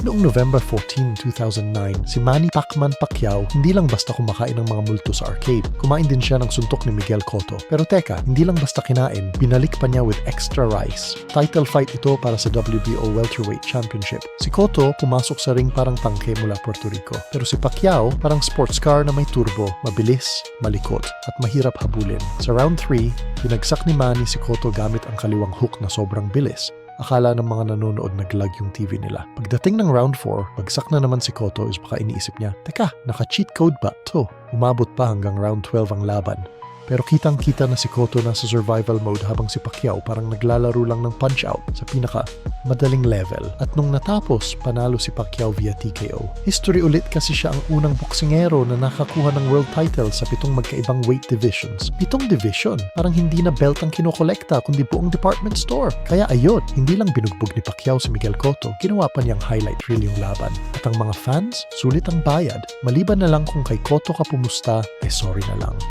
Noong November 14, 2009, si Manny Pacquiao hindi lang basta kumakain ng mga multo sa arcade. Kumain din siya ng suntok ni Miguel Cotto. Pero teka, hindi lang basta kinain, binalik pa niya with extra rice. Title fight ito para sa WBO Welterweight Championship. Si Cotto pumasok sa ring parang tangke mula Puerto Rico. Pero si Pacquiao parang sports car na may turbo, mabilis, malikot, at mahirap habulin. Sa round 3, binagsak ni Manny si Cotto gamit ang kaliwang hook na sobrang bilis. Akala ng mga nanonood naglag yung TV nila. Pagdating ng round 4, bagsak na naman si Cotto is baka iniisip niya, teka, naka-cheat code ba to? Umabot pa hanggang round 12 ang laban. Pero kitang-kita na si Cotto nasa survival mode habang si Pacquiao parang naglalaro lang ng punch-out sa pinaka-madaling level. At nung natapos, panalo si Pacquiao via TKO. History ulit kasi siya ang unang boksingero na nakakuha ng world title sa 7 magkaibang weight divisions. 7 division? Parang hindi na belt ang kinokolekta kundi buong department store. Kaya ayun, hindi lang binugbog ni Pacquiao si Miguel Cotto, ginawa pa niyang highlight reel yung laban. At ang mga fans, sulit ang bayad. Maliban na lang kung kay Cotto ka pumusta, sorry na lang.